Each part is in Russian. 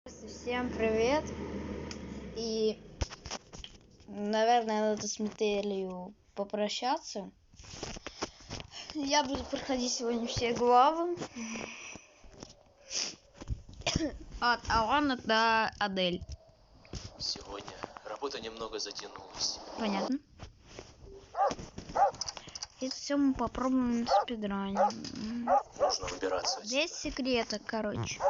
Всем привет! И, наверное, надо с Метелью попрощаться. Я буду проходить сегодня все главы. От Алана до Адель. Сегодня работа немного затянулась. Понятно. Это все мы попробуем на спидране. Нужно выбираться. Здесь секреты, короче.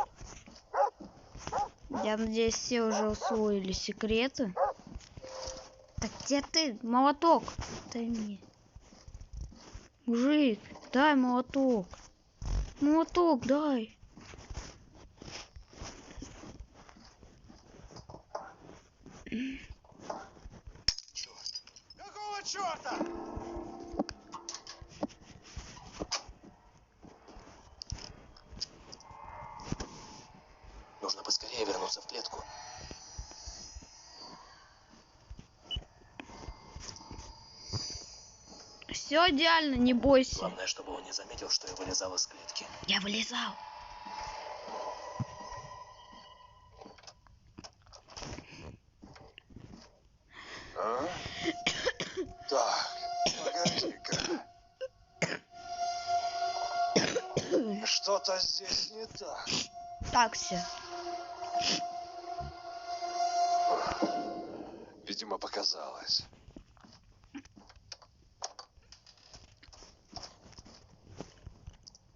Я надеюсь, все уже усвоили секреты. Так где ты? Молоток. Дай мне. Мужик, дай молоток. Молоток дай. Черт. Какого черта? Нужно поскорее вернуться в клетку. Все идеально, не бойся. Главное, чтобы он не заметил, что я вылезал из клетки. Я вылезал. А? Так, погоди-ка. Что-то здесь не так. Так все. Видимо, показалось.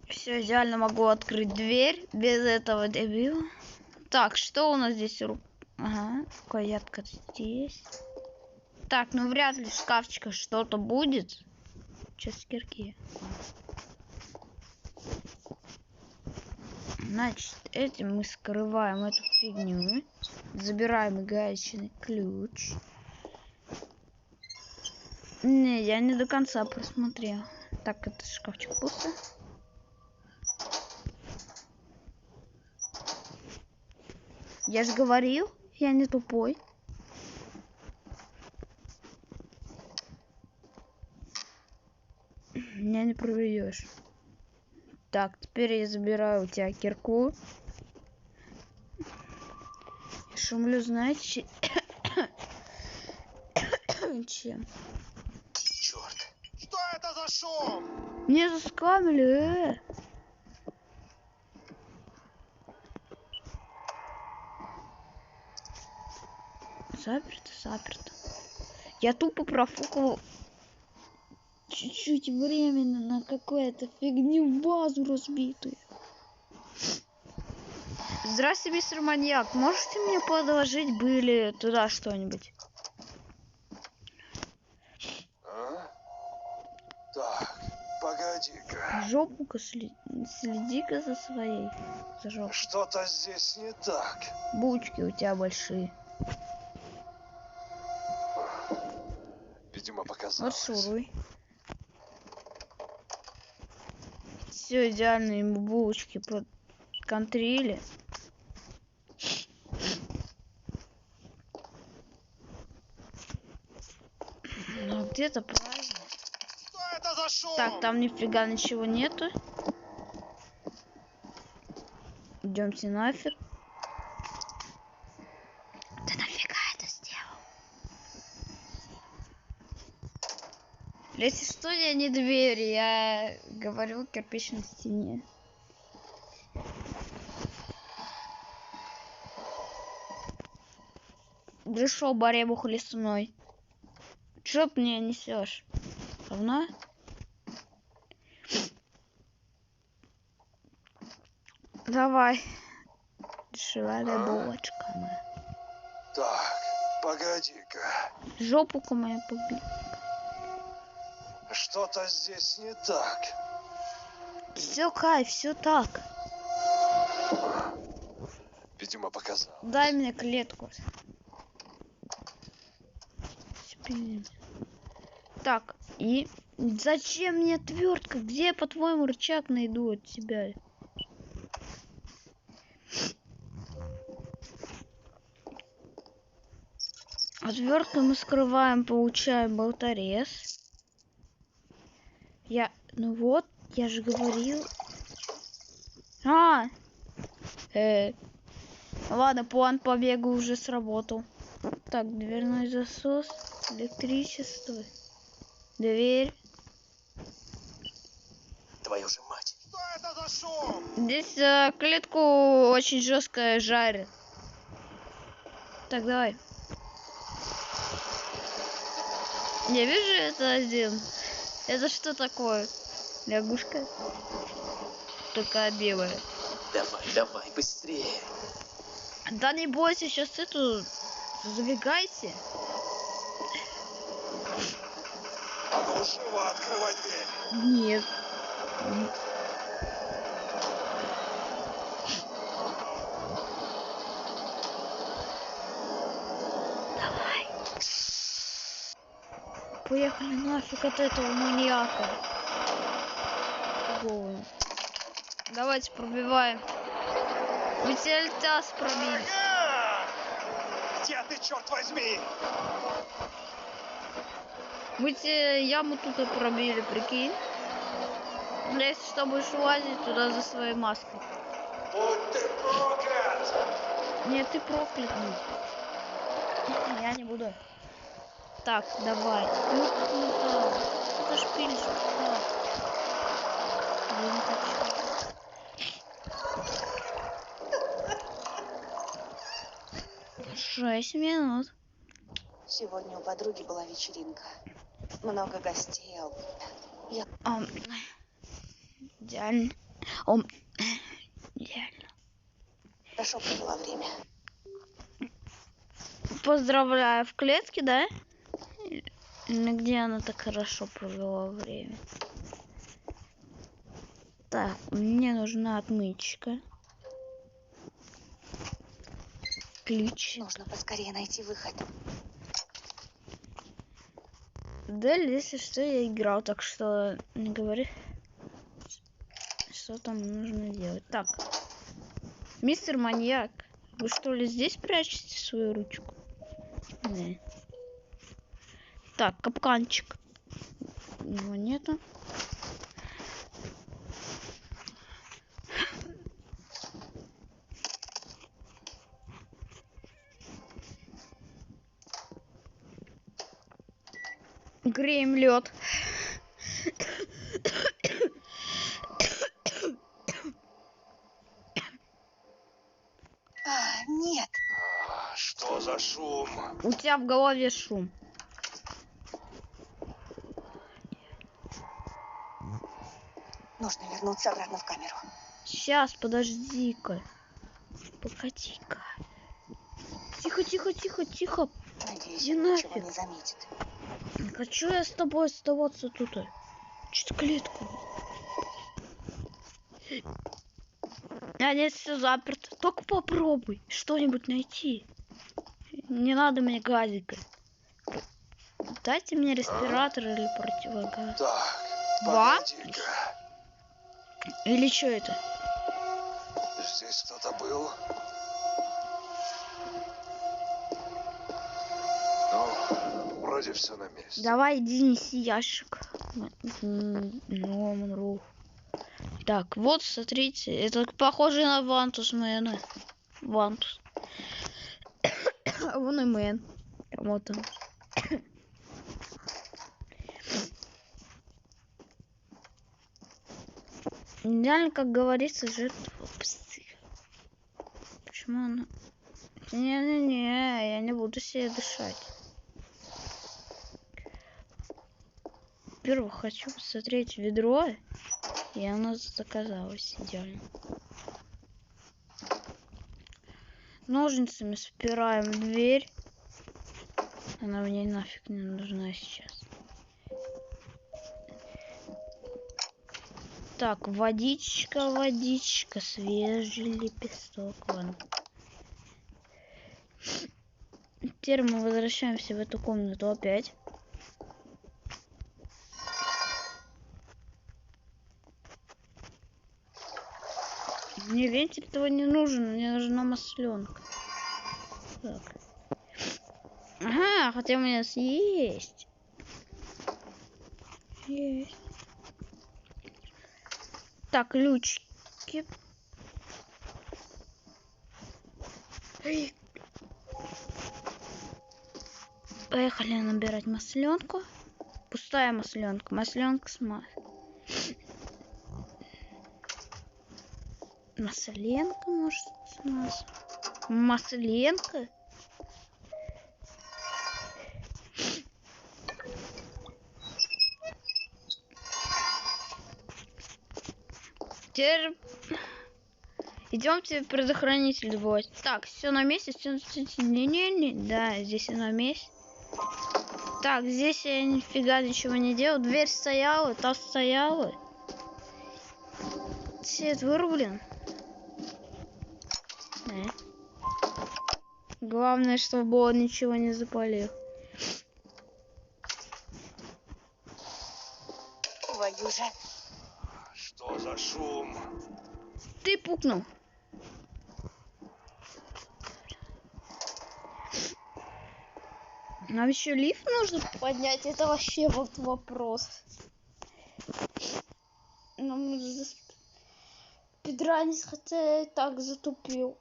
Все идеально, могу открыть дверь без этого дебила. Так, что у нас здесь? Ага, рукоятка здесь. Так, ну вряд ли в шкафчиках что-то будет. Сейчас кирки. Значит, этим мы скрываем эту фигню. Забираем гаечный ключ. Не, я не до конца просмотрел. Так, это шкафчик пусто. Я же говорил, я не тупой. Меня не проведешь. Так, теперь я забираю у тебя кирку. И шумлю, знаете, чем? Черт. Что это за шум? Не заскамили, Заперто. Я тупо профукал чуть-чуть временно на какую-то фигню, базу разбитую. Здравствуйте, мистер маньяк. Можете мне подложить были туда что-нибудь? А? Так, погоди-ка. Жопу-ка следи-ка за своей. За жопу. Что-то здесь не так. Бучки у тебя большие. Видимо, Вот показалось. шуруй. Все идеально, ему булочки подконтрили. Ну где-то правильно. Что это за шум? Так, там нифига ничего нету. Идемте нафиг. Ты нафига это сделал? Если что, я не дверь, я говорю кирпич на стене. Пришел баребух лесной. Чё ты мне несешь? Равна? Давай. Дешевая булочка моя. Так, погоди-ка. Жопу-ка мою побили. Что-то здесь не так. Все кайф, все так. Видимо, показалось. Дай мне клетку. Так, и зачем мне отвертка? Где, по-твоему, рычаг найду от тебя? Отверткой мы скрываем, получаем болторез. Ну вот, я же говорил. Ладно, план побега уже сработал. Так, дверной засос, электричество, дверь. Твою же мать. Что это за шум? Здесь клетку очень жестко жарит. Так, давай. Я вижу это один. Это что такое? Лягушка? Такая белая. Давай, давай, быстрее. Да не бойся, сейчас эту забегайте. А ну живо открывай дверь. Нет. Давай. Поехали нафиг от этого маньяка. Голову. Давайте пробиваем. Вы тельтас пробили. Ага! Где ты, черт возьми? Вы те яму тут и пробили, прикинь. Если что, будешь лазить туда за своей маской. Будь ты проклят! Нет, ты проклят будь. Я не буду. Так, давай. Ну, да. Это шпиль. Да. Я не хочу. 6 минут. Сегодня у подруги была вечеринка. Много гостей. Идеально. Идеально. Хорошо провела время. Поздравляю, в клетке, да? Или где она так хорошо провела время? Так, мне нужна отмычка. Ключ. Нужно поскорее найти выход. Да, если что, я играл, так что не говори, что там нужно делать. Так, мистер маньяк, вы что ли здесь прячете свою ручку? Не. Так, капканчик. Его нету. Греем лед. Нет. Что за шум? У тебя в голове шум. Нужно вернуться обратно в камеру. Сейчас, подожди-ка. Погоди-ка. Тихо, тихо, тихо, тихо. Надеюсь, Иди он ничего нафиг. не заметит. Не хочу я с тобой оставаться тут. Чуть клетку. А нет, все заперто. Только попробуй что-нибудь найти. Не надо мне газика. Дайте мне респиратор или противогаз. Так, Вам? погоди-ка. Или что это? Здесь кто-то был? Ну, вроде все на месте. Давай иди неси ящик. Так, вот, смотрите. Это похоже на вантус мэна. Вантус. Вон и мэн. Вот он. Идеально, как говорится, жертва псы. Почему она... Не-не-не, я не буду себе дышать. Во-первых, хочу посмотреть ведро, и оно заказалось идеально. Ножницами спираем дверь. Она мне нафиг не нужна сейчас. Так, водичка, водичка, свежий лепесток. Ладно. Теперь мы возвращаемся в эту комнату опять. Мне вентиль этого не нужен, мне нужна масленка. Так. Ага, хотя у меня есть. Есть. Так, ключики. Поехали набирать масленку. Пустая масленка. Масленка с масленка, может, с масленка. Теперь идемте предохранитель двое. Так, все на месте, все не, да, здесь и на месте. Так, здесь я нифига ничего не делал. Дверь стояла, та стояла. Свет вырублен. Главное, чтобы он ничего не запалил. Твою же. Что за шум? Ты пукнул. Нам еще лифт нужно поднять. Это вообще вот вопрос. Нам спидранить, хотя я и так затупил.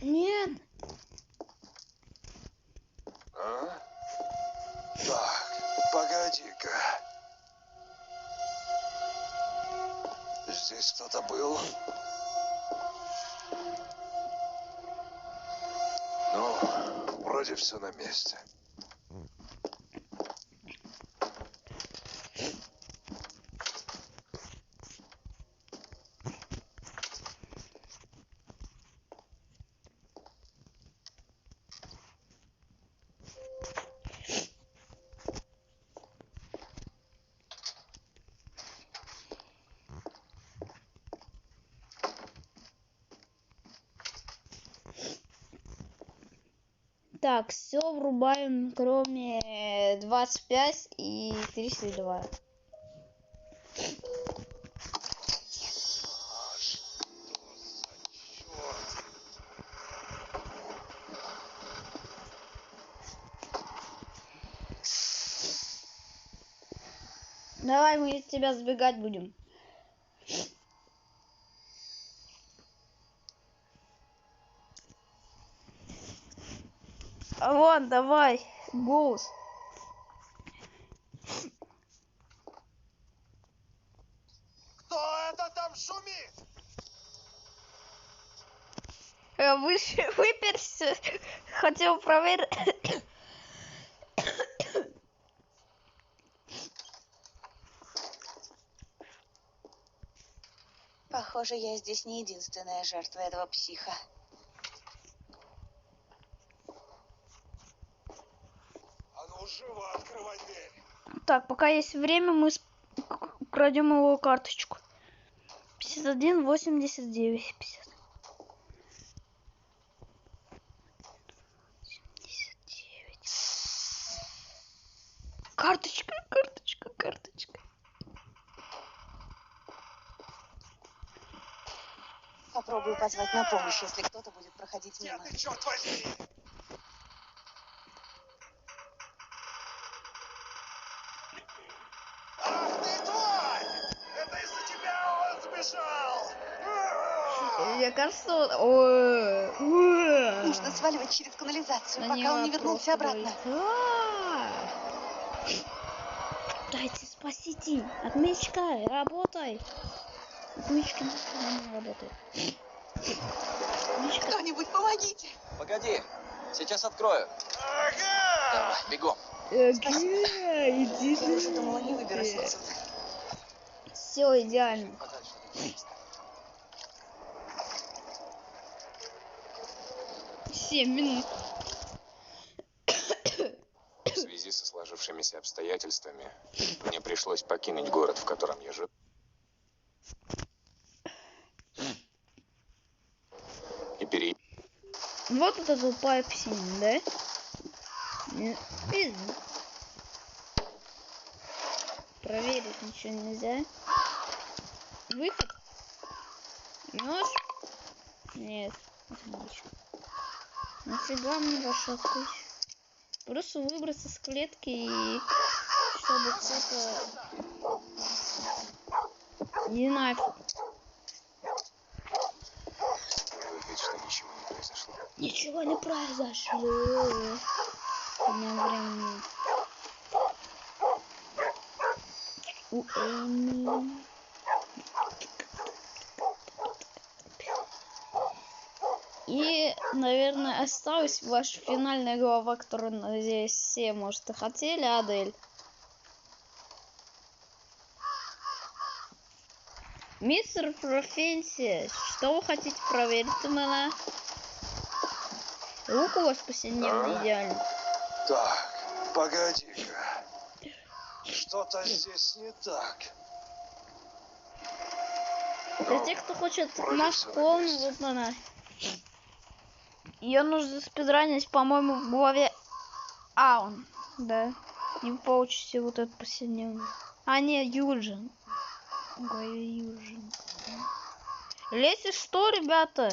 Нет. А? Так, погоди-ка. Здесь кто-то был. Ну, вроде все на месте. Так, все врубаем, кроме 25 и 32. Давай мы из тебя сбегать будем. Вон, давай, голос. Кто это там шумит? Выперся. Хотел проверить. Похоже, я здесь не единственная жертва этого психа. А ну, живо открывай дверь. Так, пока есть время, мы украдем его карточку. 51, 89, 50. 79. Карточка, карточка, карточка. Попробую позвать на помощь, если кто-то будет проходить Где мимо. ты, черт возьми? Ах ты, тварь! Это из-за тебя он сбежал! Мне кажется, Нужно сваливать через канализацию, на пока он не него вернулся просто обратно. Дайте спасите. Отмычка, работай. Отмычка не работает. Отмычка. Кто-нибудь помогите! Погоди, сейчас открою. Ага! Давай, бегом. Иди Я уже думала, не выберусь отсюда. Все идеально. Подальше. 7 минут. В связи со сложившимися обстоятельствами мне пришлось покинуть город, в котором я жил. И Вот это тупая псина, да? Пизда. Проверить ничего нельзя. Выход? Нож? Нет. Отлично. Нафига мне ваша куча? Просто выбраться с клетки и чтобы кто-то... Не нафиг. Делает вид, что ничего не произошло. Ничего не произошло. У меня времени нет. У Эми. И, наверное, осталась ваша финальная глава, которую, надеюсь, все, может, и хотели, Адель. Мистер Профессия, что вы хотите проверить у меня? Руку у вас повседневно идеально. Так, погоди-ка. Что-то здесь не так. Для тех, кто хочет Вроде маску всё на полную, месте. вот она. Ее нужно спидранить, по-моему, в главе Аун. Да. Не получите вот этот повседневный. А, не, Юджин. В главе Юджин. Если что, ребята,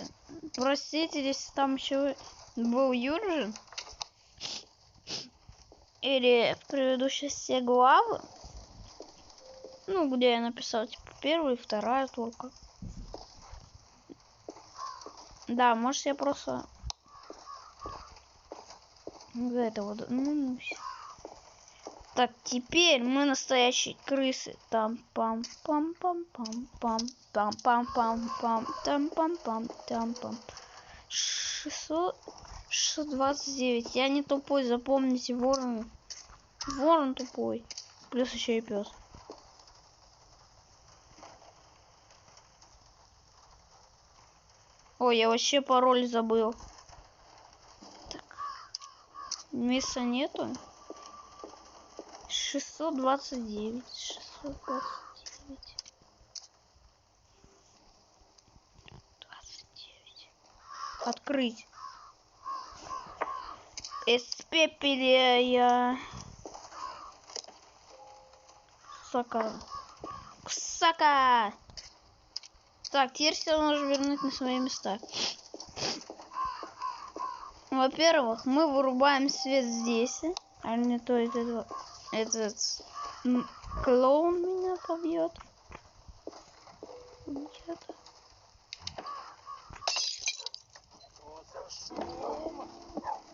простите, если там еще был Юджин. Или в предыдущей все главы. Ну, где я написал, типа, первая и вторая только. Да, может я просто... Это вот... Ну, так, теперь мы настоящие крысы. Там-пам-пам-пам-пам-пам. Там-пам-пам-пам. Там-пам-пам-там-пам. 629. Я не тупой, запомните, ворон. Ворон тупой. Плюс еще и пес. Ой, я вообще пароль забыл. Так. Места нету. 629. 629. 29. Открыть. Эспепелия. Сака. Сака. Так, теперь все нужно вернуть на свои места. Во-первых, мы вырубаем свет здесь. А не то этот клоун меня побьет. Где-то.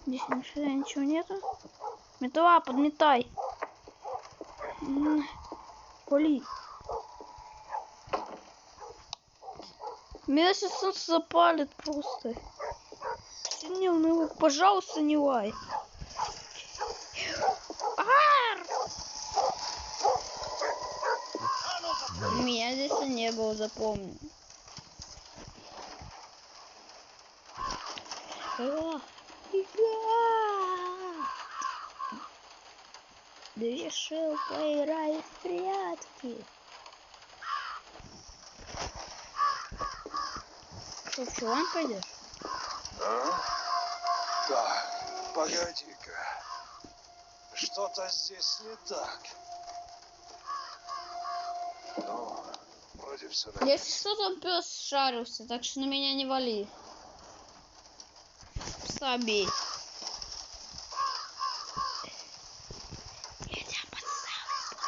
Здесь ничего нету. Метла, подметай. Поли. Меня сейчас солнце запалит просто. Синел, пожалуйста, не лай. Меня здесь не было, запомни. Решил поиграть в прятки. Что, в чулан пойдешь? А? Так, погоди-ка. Что-то здесь не так. Ну, вроде все на Если месте. что, там пес шарился, так что на меня не вали. Пса бей. Я тебя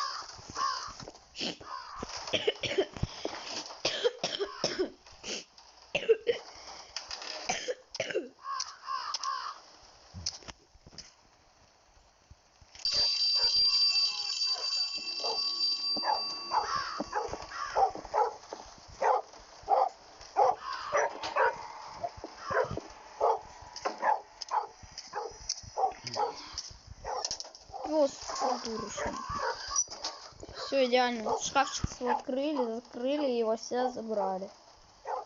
Все идеально. Шкафчик свой закрыли, его все забрали.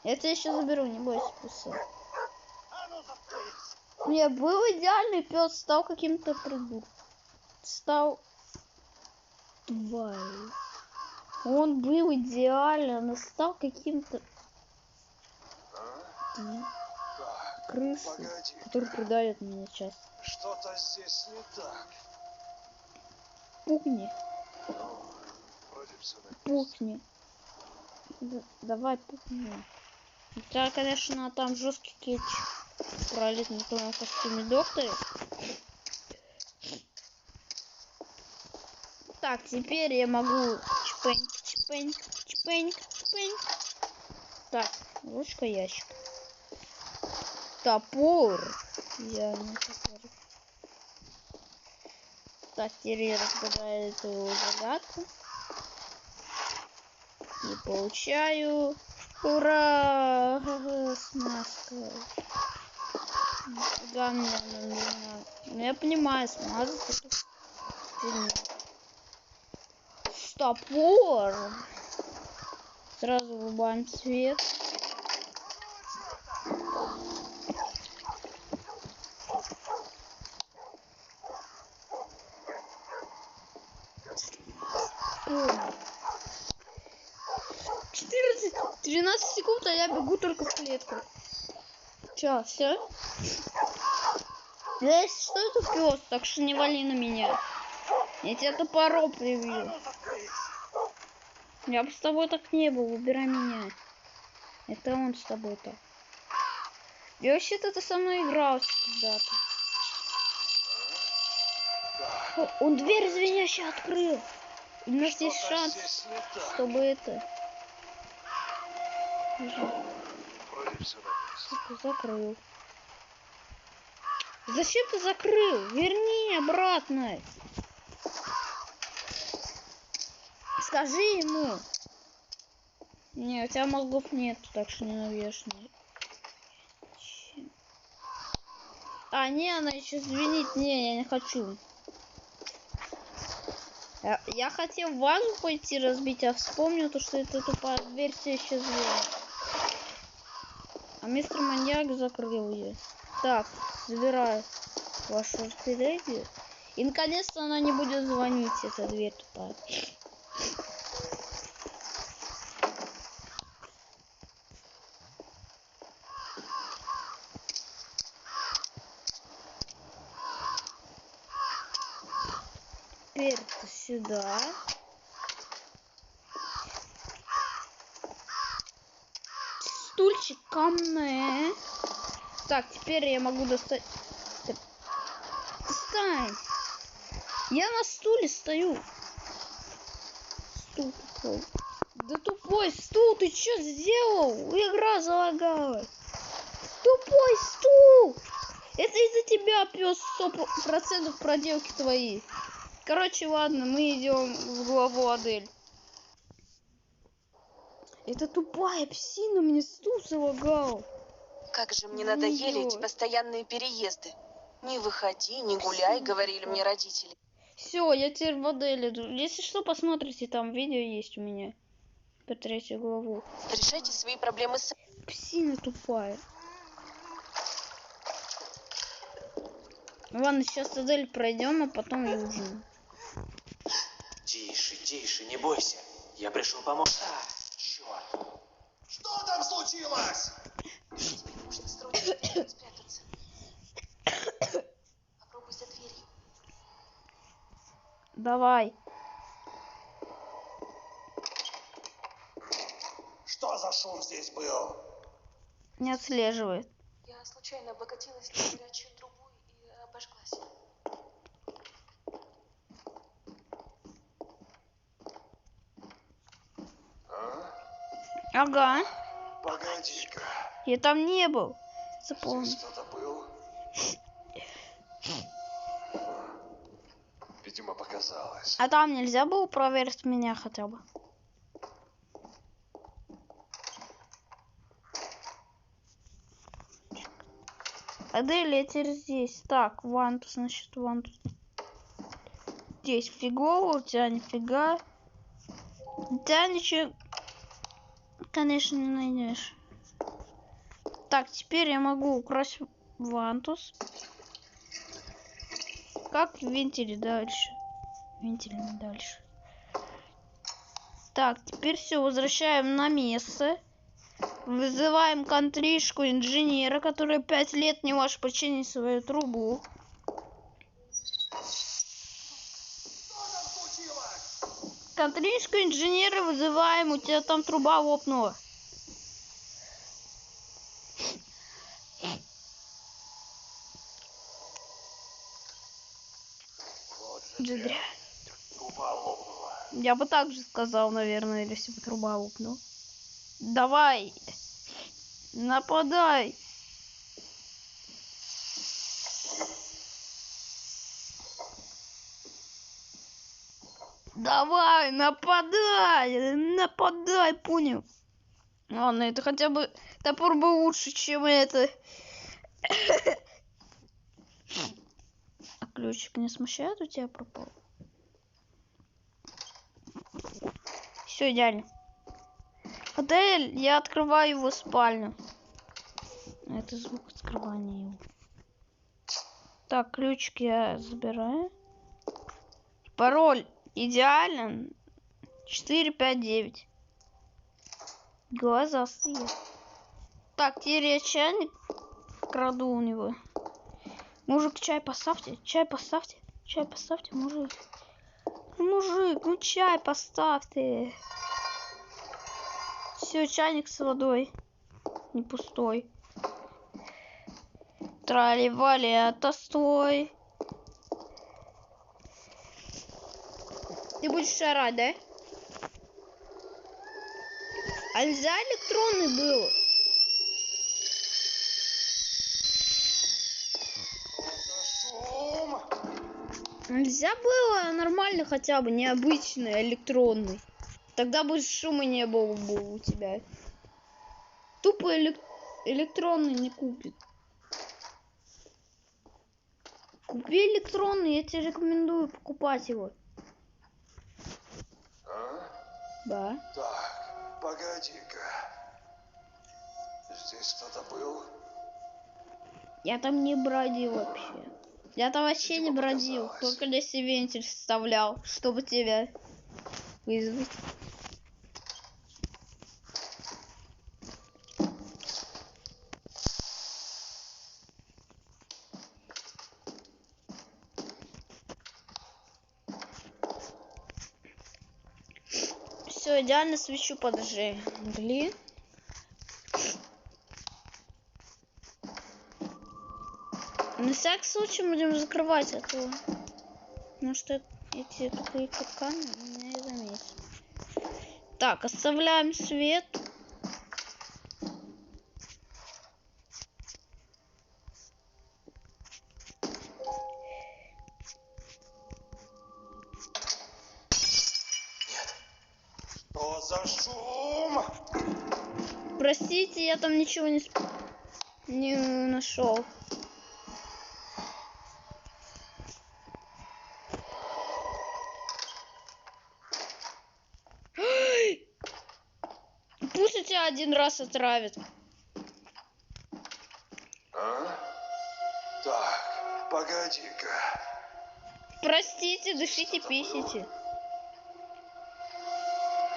Я тебя еще заберу, не бойся, пусы. Не, был идеальный пес, стал каким-то придурком. Стал тварью. Он был идеально, но стал каким-то Так, крысой, погоди. который предает меня часто. Что-то здесь не так. Пукни, Ну, вроде все на месте. пукни. Давай пукни. У тебя, конечно, там жесткий кетчуп. Пролет на том костюме доктора. Так, теперь я могу чпеньк, чпеньк, чпеньк, чпеньк. Так, ручка, ящик. Топор. Я не топор. Так, теперь я разгадаю эту загадку. И получаю... Ура! Смазка. Да, мне она нужна. Ну, я понимаю, смазать это. Топор. Сразу врубаем свет. О. 13 секунд, а я бегу только в клетку. Чё, все? Если что, это пес, так что не вали на меня. Я тебя топором прибью. Я бы с тобой так не был, выбирай меня. Это он с тобой так. И вообще-то ты со мной играл когда-то. Он дверь звенящую открыл. У нас есть шанс, чтобы это... Вроде все написано. Закрыл. Зачем ты закрыл? Верни обратно. Скажи ему. Не, у тебя мозгов нет, так что не навешивай. А, не, она еще звенит. Не, я не хочу. Я хотел вазу пойти разбить, а вспомнил то, что это тупая дверь все еще звенит. А мистер маньяк закрыл ее. Так, забираю вашу артиллерию. И наконец-то она не будет звонить, эта дверь тупая. Теперь-то сюда. Стульчик ко мне. Так, теперь я могу достать... Достань! Я на стуле стою. Стул тупой. Да тупой стул, ты что сделал? Игра залагала. Тупой стул! Это из-за тебя, пес, 100% проделки твои. Короче, ладно, мы идем в главу Адель. Это тупая псина мне стул залагал. Как же мне надоели эти постоянные переезды. Не выходи, не гуляй, говорили мне родители. Все, я теперь в Адель иду. Если что, посмотрите, там видео есть у меня. По 3 главу. Решайте свои проблемы с... Псина тупая. Ладно, сейчас Адель пройдем, а потом и ужин. Тише, тише, не бойся. Я пришел помочь. Черт. Что там случилось? Тебе нужно срочно спрятаться. Попробуй за дверью. Давай. Что за шум здесь был? Не отслеживает. Я случайно облокотилась на горячую трубу и обожглась. Ага. Погоди-ка. Я там не был. Запомни. Здесь кто-то был? Видимо, показалось. А там нельзя было проверить меня хотя бы? Адель, я теперь здесь. Так, вантус, значит, вантус. Здесь фигово, у тебя нифига. У тебя ничего, конечно, не найдешь. Так, теперь я могу украсть вантус. Как вентили дальше? Вентилями дальше. Так, теперь все, возвращаем на место. Вызываем контришку инженера, который 5 лет не может починить свою трубу. Контришку инженера вызываем, у тебя там труба лопнула. Джедря. Туполобого. Я бы так же сказал, наверное, если бы труба лопнул. Давай! Нападай! Давай, нападай! Нападай, понял? Ладно, это хотя бы топор был лучше, чем это. А ключик не смущает, у тебя пропал? Все идеально. Адель, я открываю его спальню. Это звук открывания его. Так, ключик я забираю. Пароль идеален. 459. Глаза свет. Так, теперь я чайник краду у него. Мужик, чай поставьте, чай поставьте, чай поставьте, мужик. Мужик, ну чай поставьте. Все, чайник с водой. Не пустой. Трали-вали, стой. Ты будешь орать, да? А нельзя электронный был? Шум! Нельзя было нормально хотя бы, необычный, электронный. Тогда бы шума не было бы у тебя. Тупо электронный не купит. Купи электронный, я тебе рекомендую покупать его. А? Да. Так, погоди-ка. Здесь кто-то был? Я там не бродил вообще. Я там вообще не бродил. Только если вентиль вставлял, чтобы тебя вызвать. Все, идеально свечу поджигли. На всякий случай будем закрывать это. Потому что эти такие капканы меня и заметят. Так, оставляем свет. Что за шум? Простите, я там ничего не нашел. Пусть тебя один раз отравит. А? Так, погоди-ка. Простите, дышите, писите.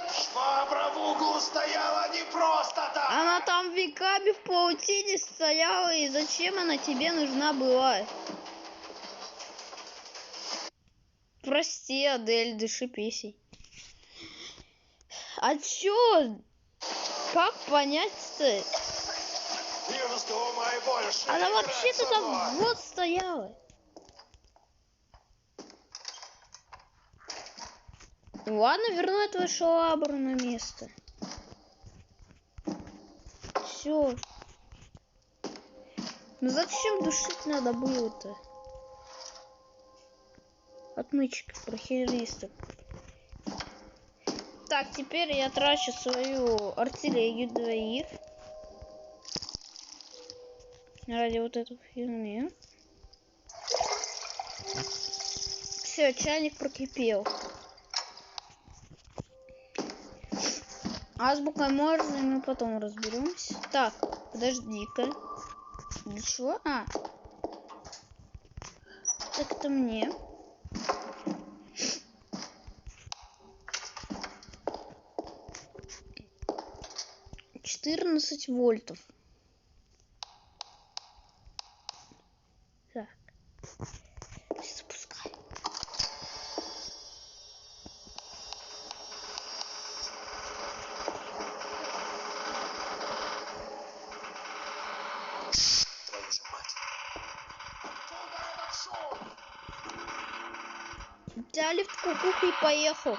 Швабра в углу стояла не просто так. Она там веками в паутине стояла, и зачем она тебе нужна была? Прости, Адель, дыши писей. А чё? Как понять-то? Не вздумай больше. Она играть вообще-то со там мной. вот стояла. Ладно, верну твою швабру на место. Все. Ну зачем душить надо было-то? Отмычка, прохеристок. Так, теперь я трачу свою артиллерию двоих. Ради вот этой фигни. Все, чайник прокипел. Азбука Морзе мы потом разберемся. Так, подожди-ка. Для чего? А. Так это мне. $14 вольтов. Так. Запускай. Твою же мать. Откуда этот шум? Взяли в кукуху и поехал.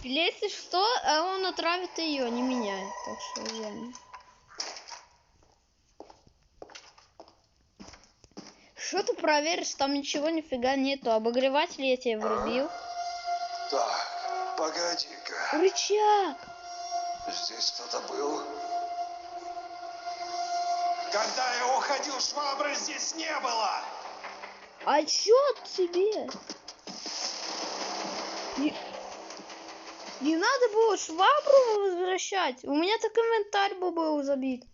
Если что, он отравит ее, не меняет. Так что взяли. Что ты проверишь? Там ничего нифига нету. Обогреватель я тебе врубил. Так, погоди-ка. Рычаг! Здесь кто-то был? Когда я уходил, швабры здесь не было! А чё тебе? Не надо было швабру возвращать. У меня так инвентарь был забит.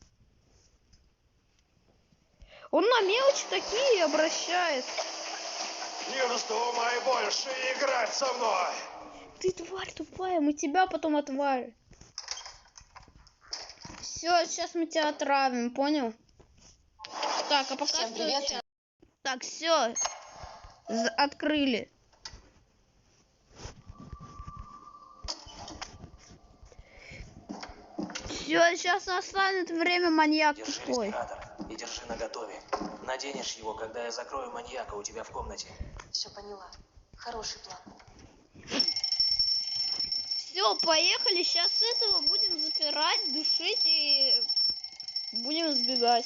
Он на мелочи такие обращает. Не вздумай больше играть со мной! Ты тварь тупая, мы тебя потом отварим. Все, сейчас мы тебя отравим, понял? Так, а пока Всем что... привет. Так, все. Открыли. Все, сейчас настанет время, маньяк Держи тупой. респиратор и держи наготове. Наденешь его, когда я закрою маньяка у тебя в комнате. Все поняла. Хороший план. Все, поехали. Сейчас с этого будем запирать, душить и будем сбегать.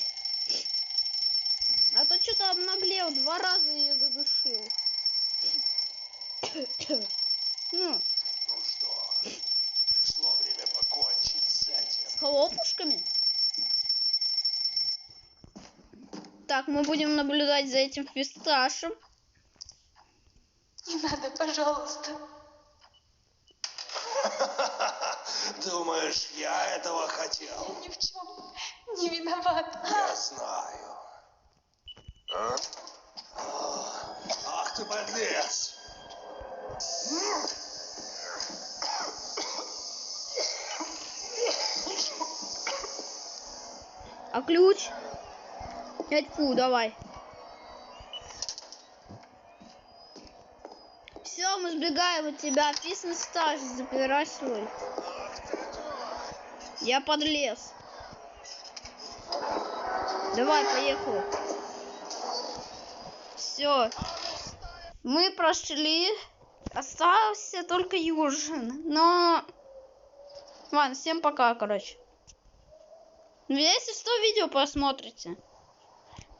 А то что-то обнаглел, 2 раза ее задушил. Ну, Ну что, пришло время покончить с этим. с хлопушками. Так, мы будем наблюдать за этим фисташем. Не надо, пожалуйста. Думаешь, я этого хотел? Ни в чем не виноват. Я знаю. А? Ах ты подлец! А ключ? Фу, давай. Все, мы сбегаем от тебя. Фисташ, запирай свой. Я подлез. Давай, поехали. Все. Мы прошли. Остался только Южин. Но... Ладно, всем пока, короче. Если что, видео посмотрите.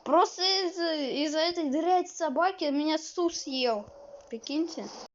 Просто из-за этой дрянь собаки меня Су съел. Прикиньте.